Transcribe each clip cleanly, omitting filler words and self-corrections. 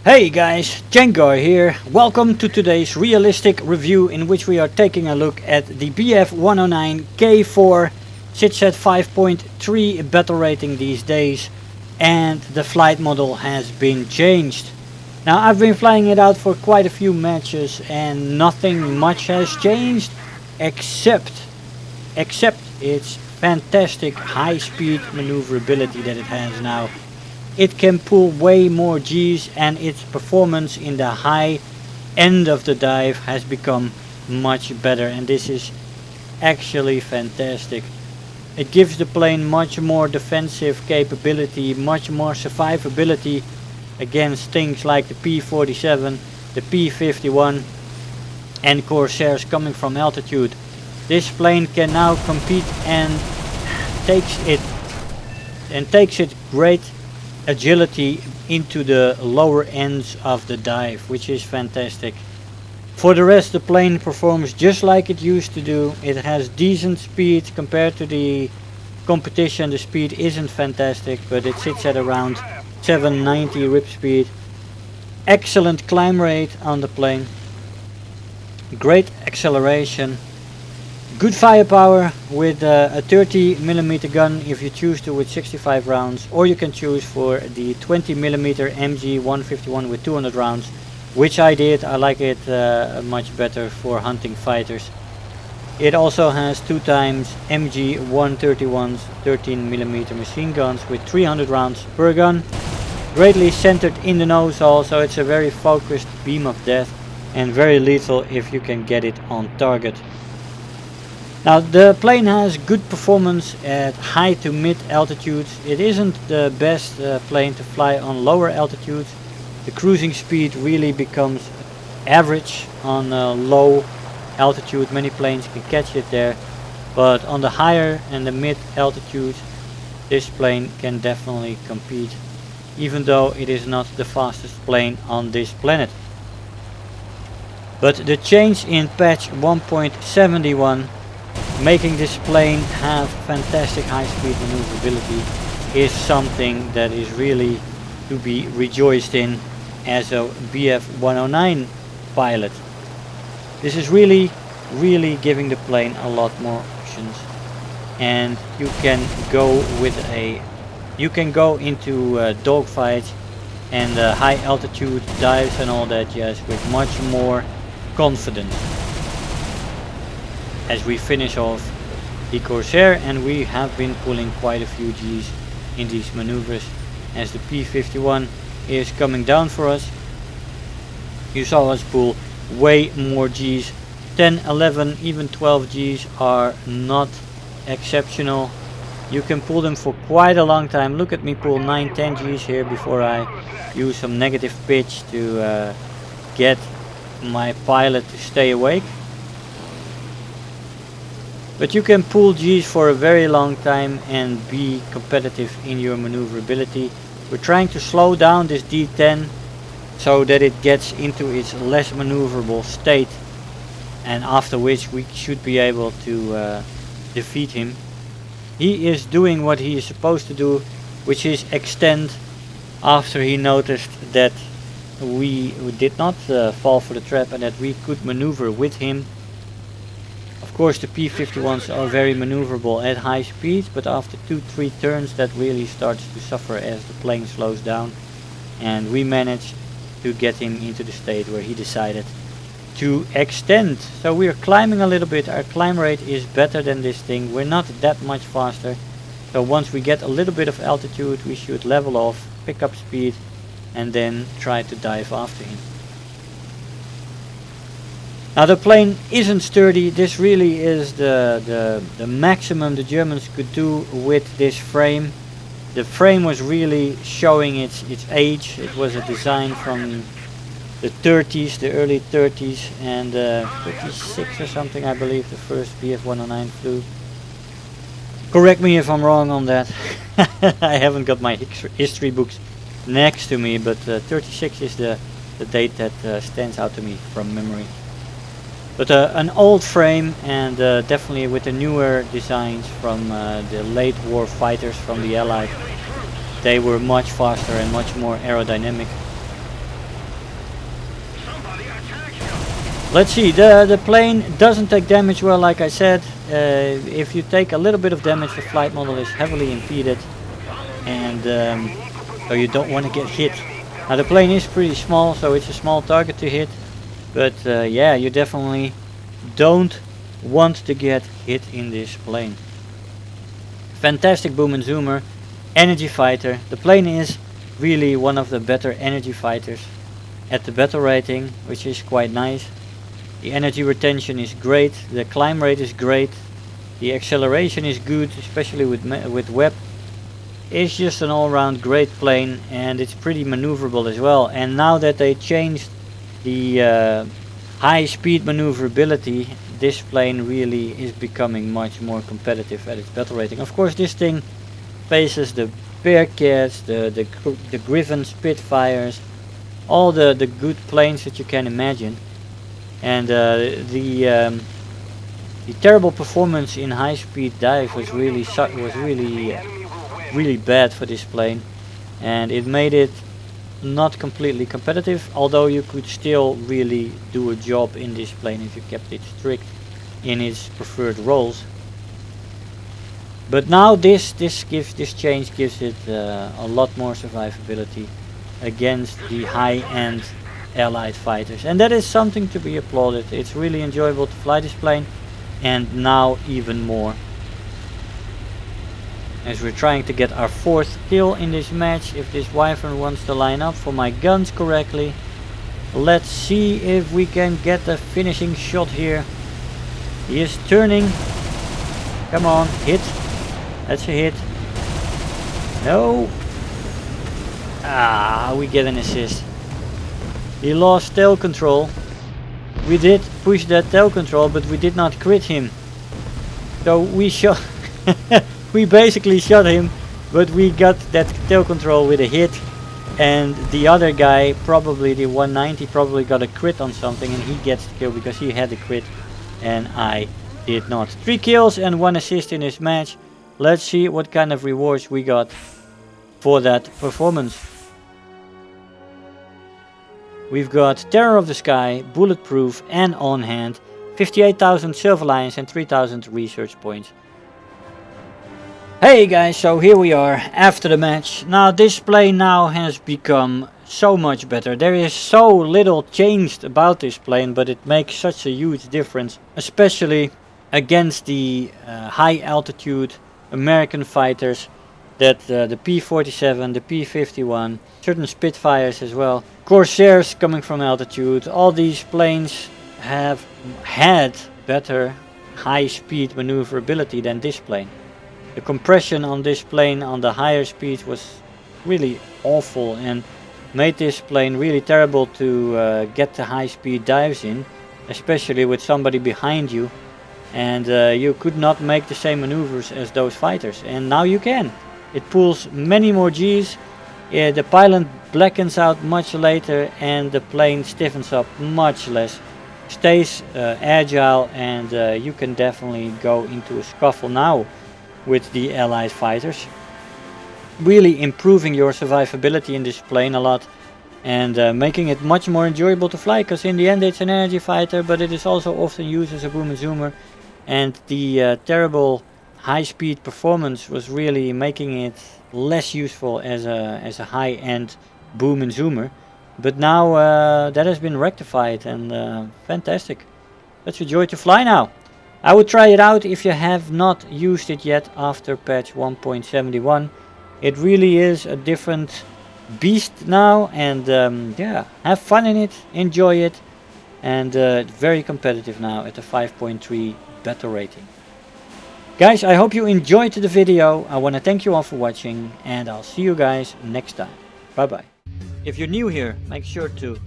Hey guys, Jengar here. Welcome to today's realistic review in which we are taking a look at the BF-109 K-4. Sits at 5.3 battle rating these days and the flight model has been changed. Now I've been flying it out for quite a few matches and nothing much has changed except its fantastic high speed maneuverability that it has now. It can pull way more G's and its performance in the high end of the dive has become much better, and this is actually fantastic. It gives the plane much more defensive capability, much more survivability against things like the P-47, the P-51 and Corsairs coming from altitude. This plane can now compete and takes it great agility into the lower ends of the dive, which is fantastic. For the rest, the plane performs just like it used to do. It has decent speed compared to the competition. The speed isn't fantastic, but it sits at around 790 rip speed. Excellent climb rate on the plane, great acceleration, good firepower with a 30mm gun if you choose to with 65 rounds, or you can choose for the 20mm MG 151 with 200 rounds, which I did. I like it much better for hunting fighters. It also has 2x MG 131s 13mm machine guns with 300 rounds per gun, greatly centered in the nose hole, so it's a very focused beam of death and very lethal if you can get it on target. Now the plane has good performance at high to mid altitudes. It isn't the best plane to fly on lower altitudes. The cruising speed really becomes average on low altitude. Many planes can catch it there, but on the higher and the mid altitudes this plane can definitely compete, even though it is not the fastest plane on this planet. But the change in patch 1.71, making this plane have fantastic high speed maneuverability, is something that is really to be rejoiced in as a BF-109 pilot. This is really giving the plane a lot more options, and you can go into dogfights and high altitude dives and all that jazz with much more confidence. As we finish off the Corsair, and we have been pulling quite a few G's in these maneuvers as the P-51 is coming down for us. You saw us pull way more G's. 10, 11, even 12 G's are not exceptional. You can pull them for quite a long time. Look at me pull 9, 10 G's here before I use some negative pitch to get my pilot to stay awake. But you can pull G's for a very long time and be competitive in your maneuverability. We're trying to slow down this D10 so that it gets into its less maneuverable state, and after which we should be able to defeat him. He is doing what he is supposed to do, which is extend after he noticed that we did not fall for the trap and that we could maneuver with him. Of course, the P-51s are very maneuverable at high speeds, but after 2-3 turns that really starts to suffer as the plane slows down, and we managed to get him into the state where he decided to extend. So we are climbing a little bit. Our climb rate is better than this thing. We're not that much faster, so once we get a little bit of altitude we should level off, pick up speed, and then try to dive after him. Now the plane isn't sturdy. This really is the maximum the Germans could do with this frame. The frame was really showing its age. It was a design from the 30s, the early 30s, and 36 or something, I believe the first BF-109 flew. Correct me if I'm wrong on that. I haven't got my history books next to me, but 36 is the date that stands out to me from memory. But an old frame, and definitely with the newer designs from the late war fighters from the Allied, they were much faster and much more aerodynamic. Let's see, the plane doesn't take damage well, like I said. If you take a little bit of damage, the flight model is heavily impeded, and so you don't want to get hit. Now the plane is pretty small, so it's a small target to hit, but yeah, you definitely don't want to get hit in this plane. Fantastic boom and zoomer, energy fighter. The plane is really one of the better energy fighters at the battle rating, which is quite nice. The energy retention is great, the climb rate is great, the acceleration is good, especially with web. It's just an all-round great plane, and it's pretty maneuverable as well. And now that they changed the high-speed maneuverability, this plane really is becoming much more competitive at its battle rating. Of course, this thing faces the Bearcats, the Griffon Spitfires, all the good planes that you can imagine. And the terrible performance in high-speed dive was really bad for this plane, and it made it not completely competitive, although you could still really do a job in this plane if you kept it strict in its preferred roles. But now this change gives it a lot more survivability against the high-end Allied fighters, and that is something to be applauded. It's really enjoyable to fly this plane, and now even more, as we're trying to get our 4th kill in this match. If this Wyvern wants to line up for my guns correctly, let's see if we can get the finishing shot here. He is turning. Come on, hit. That's a hit. No. We get an assist. He lost tail control. We did push that tail control, but we did not crit him. So we shot we basically shot him, but we got that tail control with a hit, and the other guy, probably the 190, probably got a crit on something, and he gets the kill because he had the crit and I did not. 3 kills and 1 assist in this match. Let's see what kind of rewards we got for that performance. We've got Terror of the Sky, Bulletproof and On Hand, 58,000 Silver Lions and 3,000 research points. Hey guys, so here we are after the match. Now this plane now has become so much better. There is so little changed about this plane, but it makes such a huge difference, especially against the high altitude American fighters, that the P-47, the P-51, certain Spitfires as well, Corsairs coming from altitude. All these planes have had better high speed maneuverability than this plane. The compression on this plane on the higher speeds was really awful and made this plane really terrible to get the high speed dives in, especially with somebody behind you, and you could not make the same maneuvers as those fighters, and now you can. It pulls many more Gs, the pylon blackens out much later, and the plane stiffens up much less, stays agile, and you can definitely go into a scuffle now with the Allied fighters, really improving your survivability in this plane a lot, and making it much more enjoyable to fly, because in the end it's an energy fighter, but it is also often used as a boom and zoomer, and the terrible high speed performance was really making it less useful as a high-end boom and zoomer. But now that has been rectified, and fantastic. It's a joy to fly now. I would try it out if you have not used it yet after patch 1.71. It really is a different beast now, and yeah, have fun in it, enjoy it, and very competitive now at the 5.3 battle rating. Guys, I hope you enjoyed the video. I want to thank you all for watching, and I'll see you guys next time. Bye bye. If you're new here, make sure to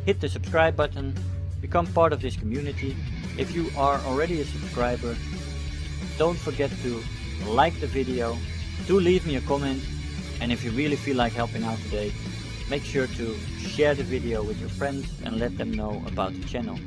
hit the subscribe button, become part of this community. If you are already a subscriber, don't forget to like the video, do leave me a comment, and if you really feel like helping out today, make sure to share the video with your friends and let them know about the channel.